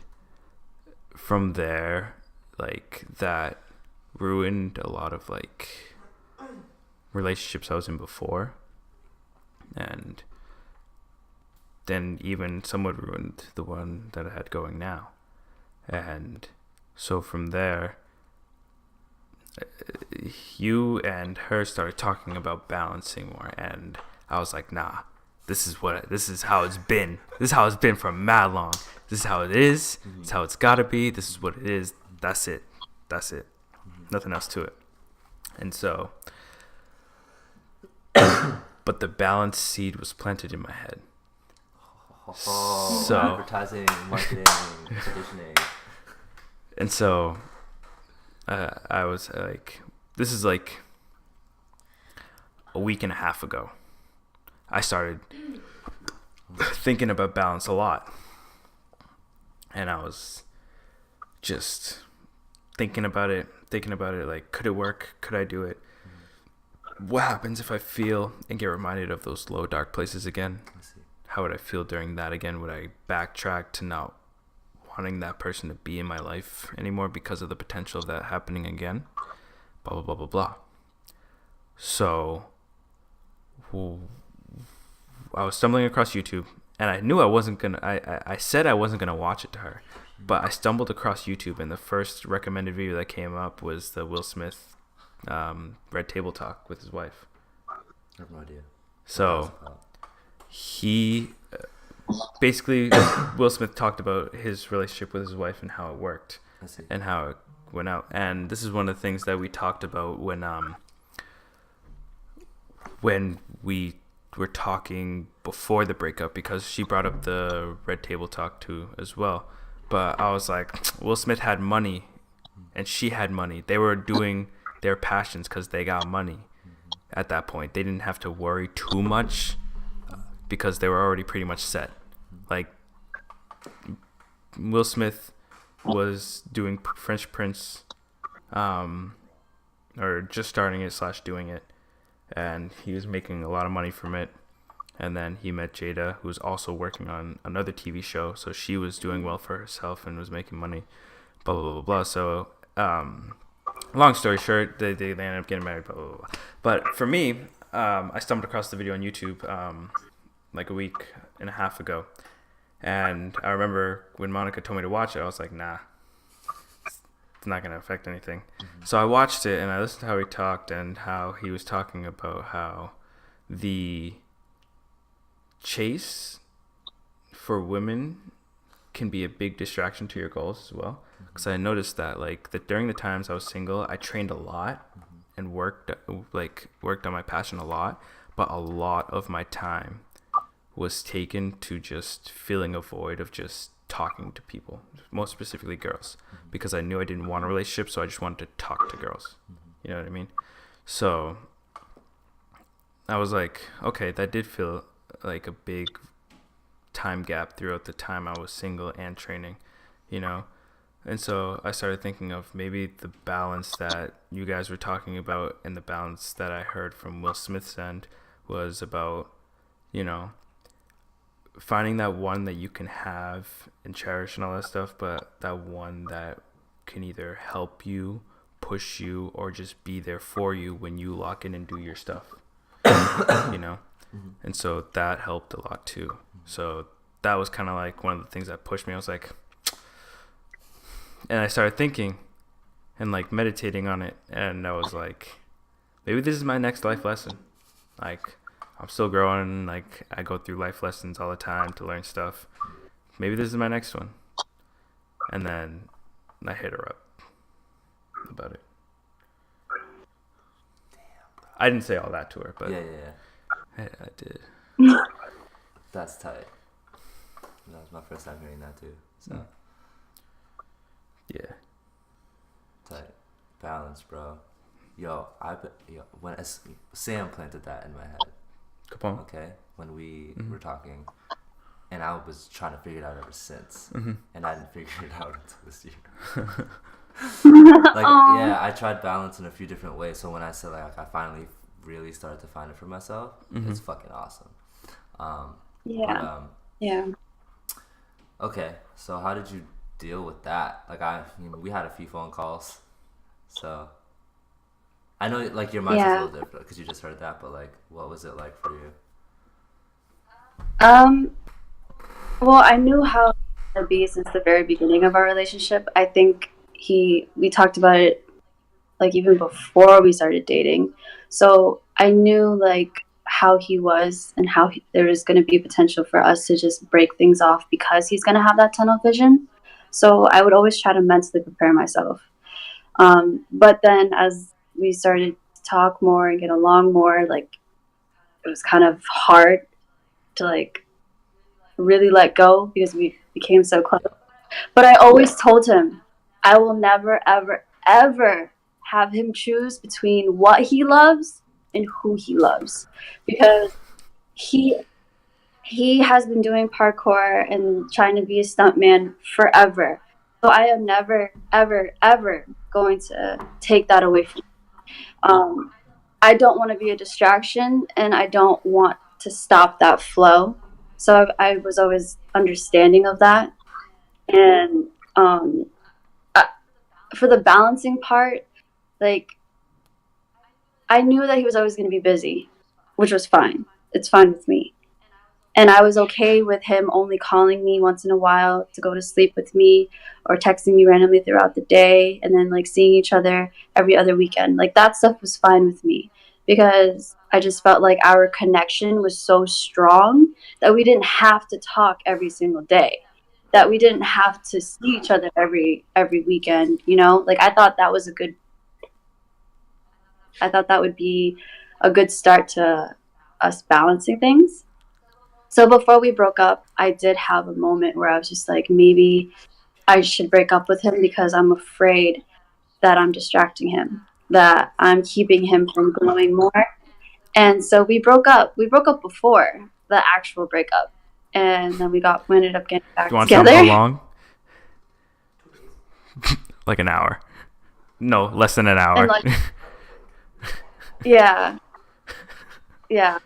from there, like, that ruined a lot of, like, relationships I was in before, and then even somewhat ruined the one that I had going now. And so from there, you and her started talking about balancing more, and I was like, nah, this is how it's been. This is how it's been for mad long. This is how it is. It's how it's gotta be. This is what it is. That's it. that's it. Nothing else to it. And so, but the balance seed was planted in my head. So advertising, marketing, conditioning. And so I was like, this is like a week and a half ago. I started thinking about balance a lot. And I was just thinking about it, like, could it work? Could I do it? What happens if I feel and get reminded of those low, dark places again? How would I feel during that again? Would I backtrack to not wanting that person to be in my life anymore because of the potential of that happening again? Blah, blah, blah, blah, blah. So I was stumbling across YouTube, and I knew I wasn't going to, I said I wasn't going to watch it to her, but I stumbled across YouTube, and the first recommended video that came up was the Will Smith Red Table Talk with his wife. I have no idea. So he basically, Will Smith talked about his relationship with his wife and how it worked and how it went out. And this is one of the things that we talked about when we were talking before the breakup, because she brought up the Red Table Talk too as well. But I was like, Will Smith had money and she had money. They were doing their passions because they got money at that point. They didn't have to worry too much because they were already pretty much set. Like, Will Smith was doing French Prince, or just starting it / doing it, and he was making a lot of money from it. And then he met Jada, who was also working on another TV show, so she was doing well for herself and was making money, blah, blah, blah, blah, blah. So, long story short, they ended up getting married, blah, blah, blah. But for me, I stumbled across the video on YouTube like a week and a half ago. And I remember when Monica told me to watch it, I was like, nah, it's not going to affect anything. So I watched it, and I listened to how he talked and how he was talking about how the chase for women can be a big distraction to your goals as well. Because I noticed that, like, that during the times I was single, I trained a lot and worked on my passion a lot, but a lot of my time was taken to just filling a void of just talking to people, most specifically girls, because I knew I didn't want a relationship, so I just wanted to talk to girls. You know what I mean? So I was like, okay, that did feel like a big time gap throughout the time I was single and training, you know? And so I started thinking of maybe the balance that you guys were talking about and the balance that I heard from Will Smith's end was about, you know, finding that one that you can have and cherish and all that stuff, but that one that can either help you, push you, or just be there for you when you lock in and do your stuff, you know? And so that helped a lot too. So that was kind of like one of the things that pushed me. I was like, and I started thinking and like meditating on it, and I was like, maybe this is my next life lesson. Like, I'm still growing, like, I go through life lessons all the time to learn stuff. Maybe this is my next one. And then I hit her up about it. Damn, bro. I didn't say all that to her, but yeah. I did. That's tight. That was my first time hearing that too. So yeah. Tight. Balance, bro. When Sam planted that in my head. Capone. Okay, when we were talking, and I was trying to figure it out ever since, and I didn't figure it out until this year. Yeah, I tried balance in a few different ways. So when I said like I finally really started to find it for myself, it's fucking awesome. Yeah. Okay, so how did you deal with that? Like we had a few phone calls, so. I know, like, your mind's a little different because you just heard that, but, like, what was it like for you? Well, I knew how it would be since the very beginning of our relationship. I think we talked about it, like, even before we started dating. So I knew, like, how he was and how there is going to be potential for us to just break things off because he's going to have that tunnel vision. So I would always try to mentally prepare myself. But then as we started to talk more and get along more, like it was kind of hard to like really let go because we became so close. But I always told him I will never, ever, ever have him choose between what he loves and who he loves, because he has been doing parkour and trying to be a stuntman forever. So I am never, ever, ever going to take that away from him. I don't want to be a distraction, and I don't want to stop that flow. So I was always understanding of that. And for the balancing part, like I knew that he was always going to be busy, which was fine. It's fine with me. And I was okay with him only calling me once in a while to go to sleep with me, or texting me randomly throughout the day, and then like seeing each other every other weekend. Like that stuff was fine with me, because I just felt like our connection was so strong that we didn't have to talk every single day, that we didn't have to see each other every weekend, you know? Like I thought that would be a good start to us balancing things. So before we broke up, I did have a moment where I was just like, maybe I should break up with him, because I'm afraid that I'm distracting him, that I'm keeping him from growing more. And so we broke up. We broke up before the actual breakup. And then we ended up getting back Do you want together. to know how long? Like an hour. No, less than an hour. And like, yeah. Yeah.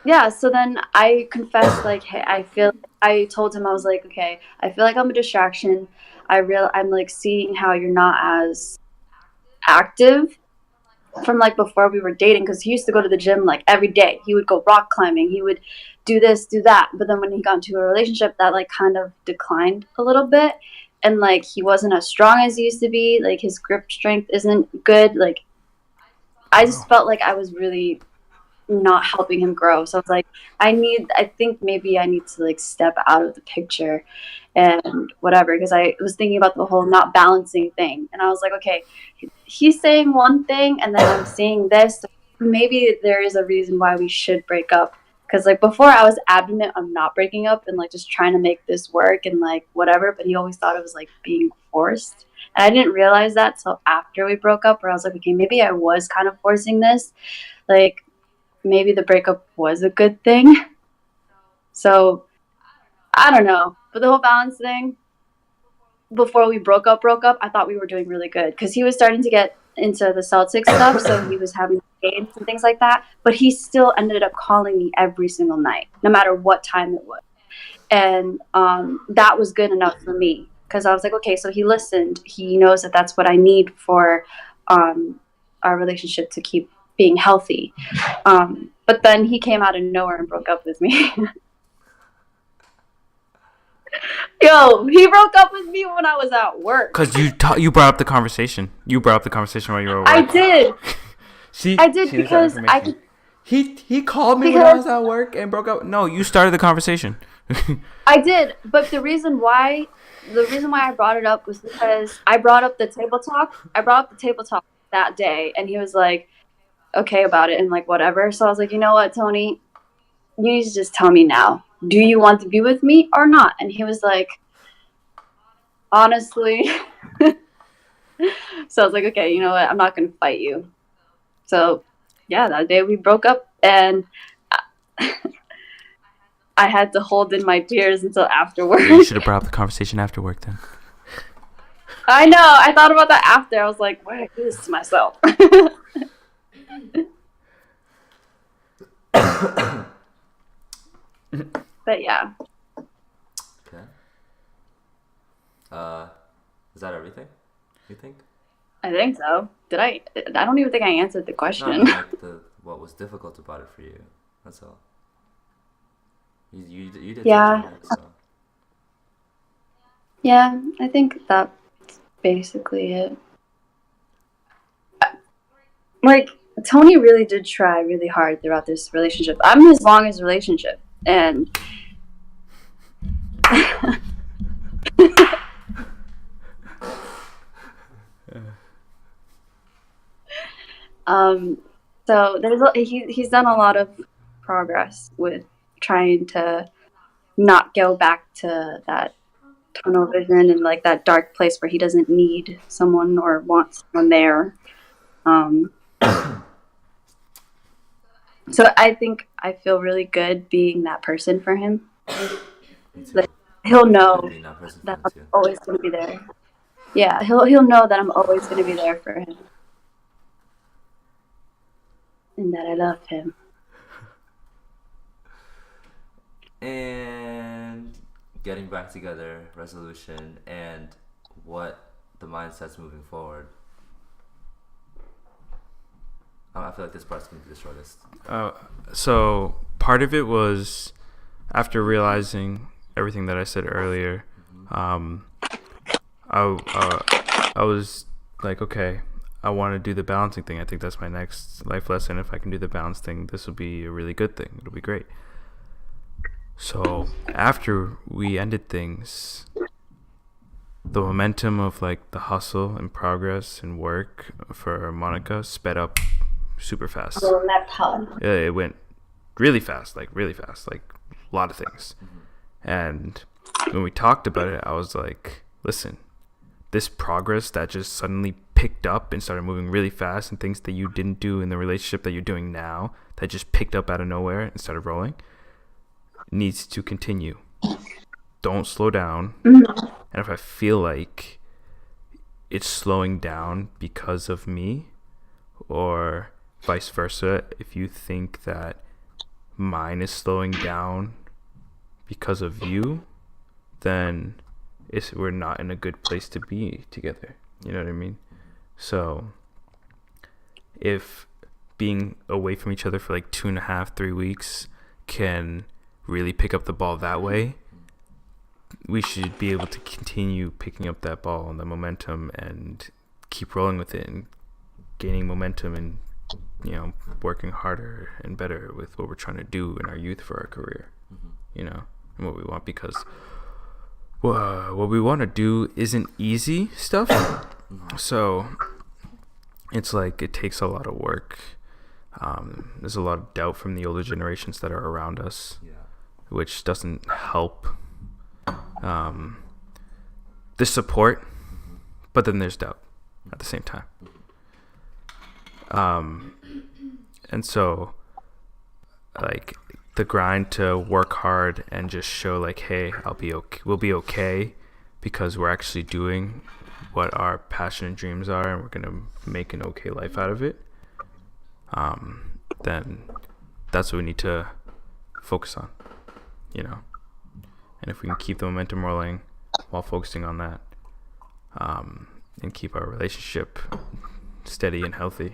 Yeah, so then I confessed, like, hey, I told him, I was like, okay, I feel like I'm a distraction. I'm like seeing how you're not as active from like before we were dating, because he used to go to the gym like every day. He would go rock climbing. He would do this, do that. But then when he got into a relationship, that like kind of declined a little bit. And like he wasn't as strong as he used to be. Like his grip strength isn't good. Like I just felt like I was really not helping him grow. So I was like, I think maybe I need to like step out of the picture and whatever, because I was thinking about the whole not balancing thing. And I was like, okay, he's saying one thing and then I'm seeing this. So maybe there is a reason why we should break up. Because like before I was adamant on not breaking up and like just trying to make this work and like whatever, but he always thought it was like being forced. And I didn't realize that till after we broke up, where I was like, okay, maybe I was kind of forcing this. Like maybe the breakup was a good thing. So I don't know. But the whole balance thing, before we broke up, I thought we were doing really good, because he was starting to get into the Celtics stuff, so he was having games and things like that. But he still ended up calling me every single night, no matter what time it was. And that was good enough for me, because I was like, okay, so he listened. He knows that that's what I need for our relationship to keep being healthy. But then he came out of nowhere and broke up with me. Yo, he broke up with me when I was at work. Because you brought up the conversation. You brought up the conversation while you were at work. I did. I did she because I could. He called me when I was at work and broke up. No, you started the conversation. I did, but the reason why I brought it up was because I brought up the table talk. I brought up the table talk that day, and he was like, okay about it and like whatever. So I was like, you know what, Tony, you need to just tell me now. Do you want to be with me or not? And he was like, honestly. So I was like, okay, you know what? I'm not going to fight you. So yeah, that day we broke up, and I had to hold in my tears until afterwards. You should have brought up the conversation after work then. I know. I thought about that after. I was like, why did I do this to myself? But yeah. Okay. Is that everything? You think? I think so. Did I? I don't even think I answered the question. No, I mean, like what was difficult about it for you? That's all. You did. Yeah. Touch on it, so. Yeah, I think that's basically it. Like, Tony really did try really hard throughout this relationship. I'm his longest relationship, and So he's done a lot of progress with trying to not go back to that tunnel vision and like that dark place where he doesn't need someone or want someone there. So I think I feel really good being that person for him. Like, he'll know that I'm always going to be there. Yeah, he'll know that I'm always going to be there for him. And that I love him. And getting back together, resolution, and what the mindset's moving forward. I feel like this part's going to be the shortest. So part of it was after realizing everything that I said earlier. I was like, okay, I want to do the balancing thing. I think that's my next life lesson. If I can do the balance thing, this will be a really good thing. It'll be great. So after we ended things, the momentum of like the hustle and progress and work for Monica sped up super fast. Yeah, it went really fast, like a lot of things. And when we talked about it, I was like, listen, this progress that just suddenly picked up and started moving really fast, and things that you didn't do in the relationship that you're doing now that just picked up out of nowhere and started rolling, needs to continue. Don't slow down. And if I feel like it's slowing down because of me, or vice versa, if you think that mine is slowing down because of you, then we're not in a good place to be together. You know what I mean? So if being away from each other for like 2.5, 3 weeks can really pick up the ball that way, we should be able to continue picking up that ball and the momentum and keep rolling with it and gaining momentum and, you know, working harder and better with what we're trying to do in our youth for our career, you know, and what we want, because what we want to do isn't easy stuff. So it's like it takes a lot of work. There's a lot of doubt from the older generations that are around us, which doesn't help. There's support, but then there's doubt at the same time. And so like the grind to work hard and just show like, hey, we'll be okay because we're actually doing what our passion and dreams are, and we're gonna make an okay life out of it. Then that's what we need to focus on, you know. And if we can keep the momentum rolling while focusing on that, and keep our relationship steady and healthy,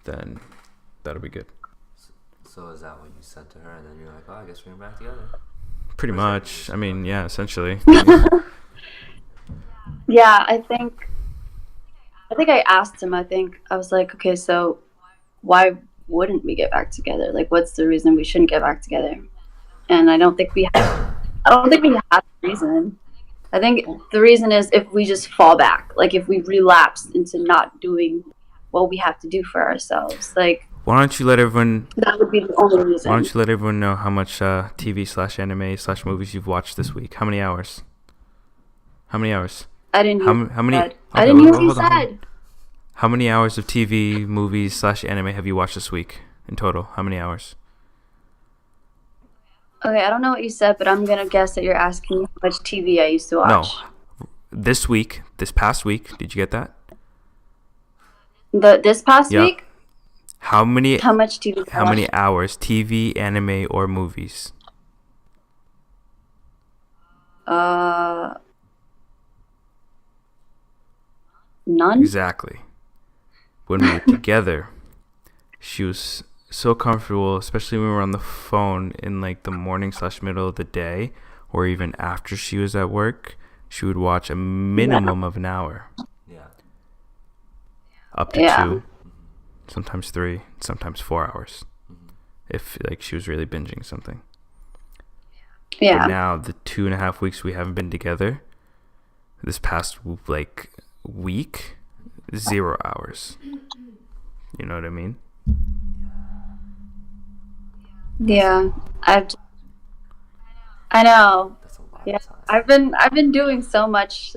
then that'll be good. So is that what you said to her, and then you're like, oh, I guess we're back together? Pretty much. I mean, yeah, essentially. Yeah, I think I asked him. I was like, okay, so why wouldn't we get back together? Like, what's the reason we shouldn't get back together? And I don't think we have a reason. I think the reason is if we just fall back, like if we relapse into not doing what we have to do for ourselves. Like, why don't you let everyone? That would be the only reason. Why don't you let everyone know how much TV/anime/movies you've watched this week? How many hours? I didn't hear. How many? Okay, I didn't hear what you said. How many hours of TV, movies/anime have you watched this week in total? How many hours? Okay, I don't know what you said, but I'm gonna guess that you're asking how much TV I used to watch. No, this past week. Did you get that? This past week? How much TV? How many watch? hours TV, anime, or movies? None. Exactly. When we were together, she was so comfortable, especially when we were on the phone in like the morning/middle of the day, or even after she was at work. She would watch a minimum of an hour. Yeah. Up to 2, sometimes 3, sometimes 4 hours. If like she was really binging something. Yeah. But now the 2.5 weeks we haven't been together, this past like week, 0 hours. You know what I mean? Yeah, I know. That's a lot Yeah, of time. I've been doing so much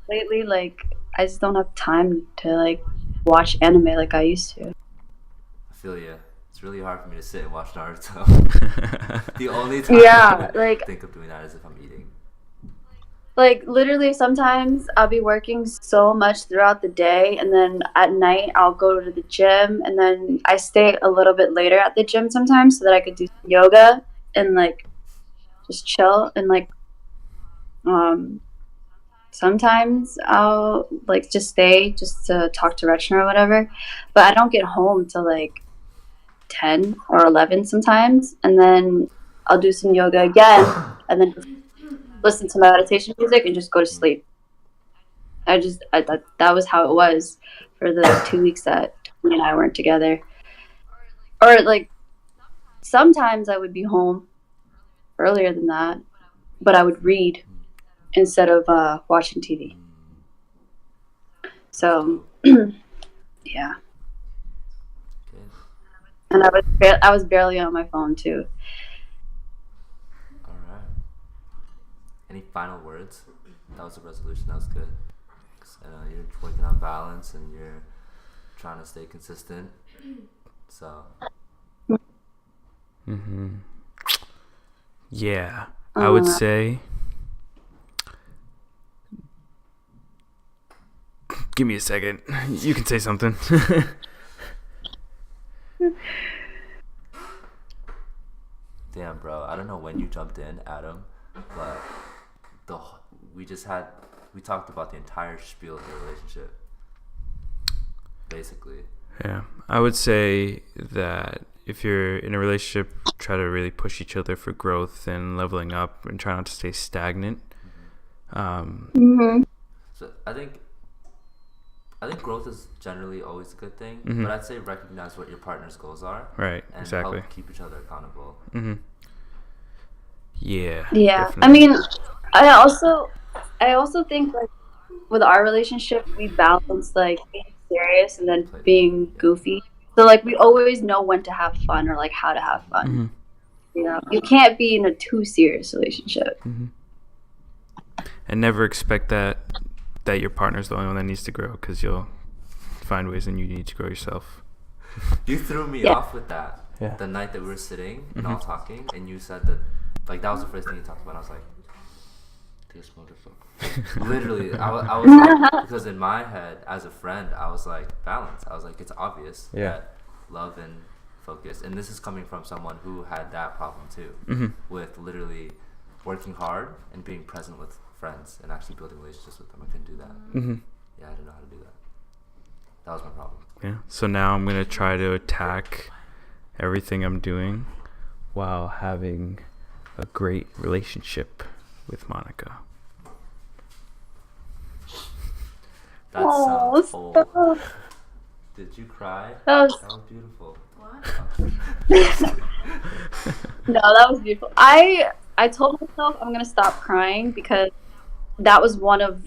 lately. Like, I just don't have time to like watch anime like I used to. I feel you. It's really hard for me to sit and watch Naruto. The only time I Yeah, would think of doing that is if I'm eating. like literally sometimes I'll be working so much throughout the day, and then at night I'll go to the gym, and then I stay a little bit later at the gym sometimes so that I could do some yoga and like just chill, and like um sometimes I'll like just stay just to talk to Rachna or whatever, but I don't get home till like 10 or 11 sometimes, and then I'll do some yoga again, and then listen to meditation music and just go to sleep. That was how it was for the 2 weeks that Tony and I weren't together. Or like sometimes I would be home earlier than that, but I would read instead of watching TV. So yeah, Okay. and I was barely on my phone too. All right. Any final words? That was a resolution. That was good. 'Cause, you're working on balance and you're trying to stay consistent. So. Yeah, I would say. Give me a second. You can say something. Damn, bro. I don't know when you jumped in, Adam, but we talked about the entire spiel of the relationship, basically. Yeah, I would say that if you're in a relationship, try to really push each other for growth and leveling up, and try not to stay stagnant. So I think growth is generally always a good thing, but I'd say recognize what your partner's goals are. Right, and exactly. help keep each other accountable. Yeah. Yeah, Definitely. I mean, I also think like with our relationship, we balance like being serious and then being goofy. So like we always know when to have fun or like how to have fun. You know, you can't be in a too serious relationship. And never expect that your partner's the only one that needs to grow, because you'll find ways and you need to grow yourself. You threw me off with that. Yeah. The night that we were sitting and all talking, and you said that, like, that was the first thing you talked about. I was like, this motherfucker. Literally, I was like, because in my head, as a friend, I was like, balance. I was like, it's obvious that love and focus, and this is coming from someone who had that problem too, with literally working hard and being present with friends and actually building relationships with them. I couldn't do that. Yeah, I didn't know how to do that. That was my problem. Yeah. So now I'm gonna try to attack everything I'm doing while having a great relationship with Monica. That sounds cold. Did you cry? That was beautiful. What? No, that was beautiful. I told myself I'm gonna stop crying because that was one of.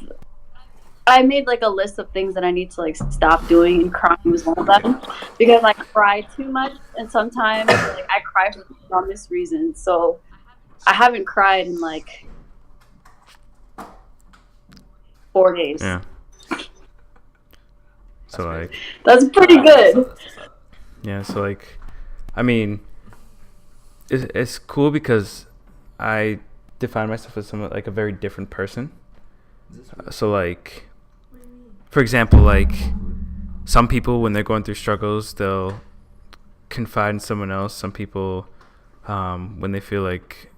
I made like a list of things that I need to like stop doing, and crying was one of them because I cry too much, and sometimes like I cry for the dumbest reasons. So I haven't cried in like 4 days. Yeah. So like. That's pretty good. Yeah. So like, I mean, it's cool because I define myself as somewhat like a very different person. So like, for example, like some people when they're going through struggles, they'll confide in someone else. Some people, when they feel like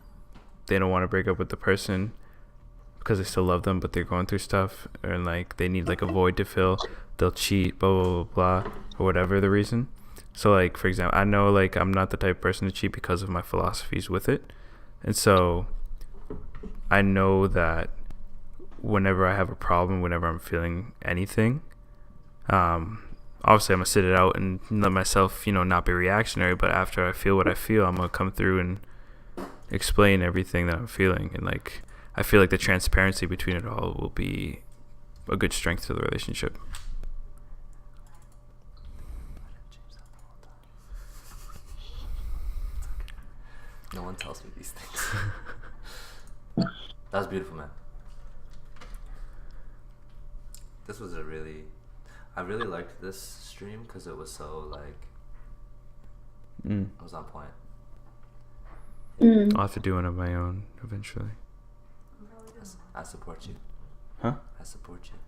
they don't want to break up with the person because they still love them, but they're going through stuff and like they need like a void to fill, they'll cheat, blah, blah, blah, blah, or whatever the reason. So like, for example, I know like I'm not the type of person to cheat because of my philosophies with it. And so I know that whenever I have a problem, whenever I'm feeling anything, obviously I'm gonna sit it out and let myself, not be reactionary, but after I feel what I feel, I'm gonna come through and explain everything that I'm feeling. And like, I feel like the transparency between it all will be a good strength to the relationship. No one tells me these things. That was beautiful, man. This was I really liked this stream because it was so like, it was on point. I'll have to do one of my own eventually. Yes, I support you. Huh? I support you.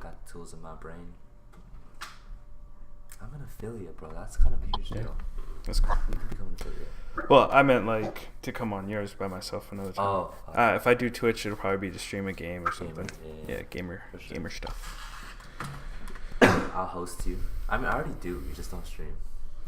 Got tools in my brain. I'm an affiliate, bro. That's kind of a huge deal. That's cool. You can become an affiliate. Well, I meant like to come on yours by myself another time. Oh. If I do Twitch, it'll probably be to stream a game or something. Yeah, gamer stuff. I'll host you. I mean, I already do. You just don't stream.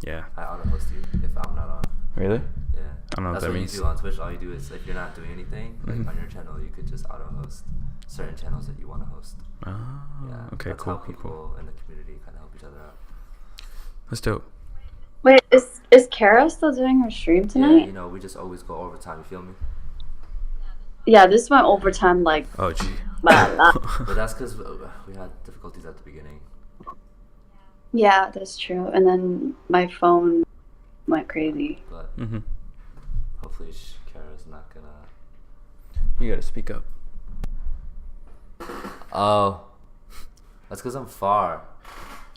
Yeah. I auto-host you if I'm not on. Really? Yeah. I don't know what That's that what means. you do on Twitch. All you do is if you're not doing anything, like on your channel, you could just auto-host certain channels that you want to host. Oh. Yeah. Okay. That's Cool. how people in the community kind of help each other out. That's dope. Wait, is Kara still doing her stream tonight? Yeah, we just always go overtime. You feel me? Yeah, this went overtime like. Oh, gee. But that's because we had difficulties at the beginning. Yeah, that's true. And then my phone went crazy. But hopefully Kara's not gonna. You gotta speak up. Oh, that's because I'm far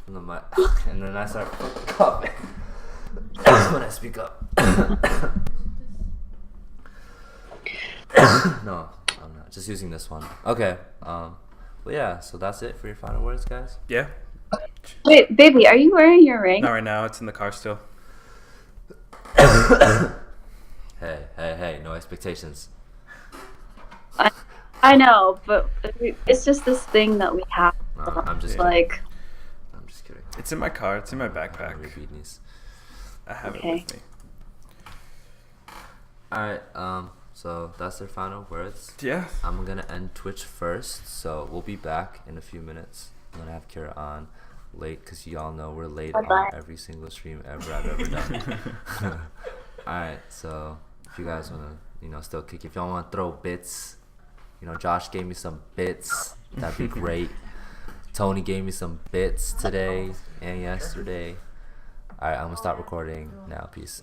from the mic, and then I start coughing when I speak up. No, I'm not. Just using this one. Okay. But yeah, so that's it for your final words, guys. Yeah. Wait, baby, are you wearing your ring? Not right now. It's in the car still. Hey, no expectations. I know, but it's just this thing that we have. No, I'm just like. I'm just kidding. It's in my car. It's in my backpack. I have it with me. Alright, so that's their final words. Yeah. I'm gonna end Twitch first, so we'll be back in a few minutes. I'm gonna have Kira on late because y'all know we're late on every single stream ever I've ever done. Alright, so if you guys wanna, still kick, if y'all wanna throw bits, Josh gave me some bits, that'd be great. Tony gave me some bits today and yesterday. Alright, I'm gonna stop recording now. Peace.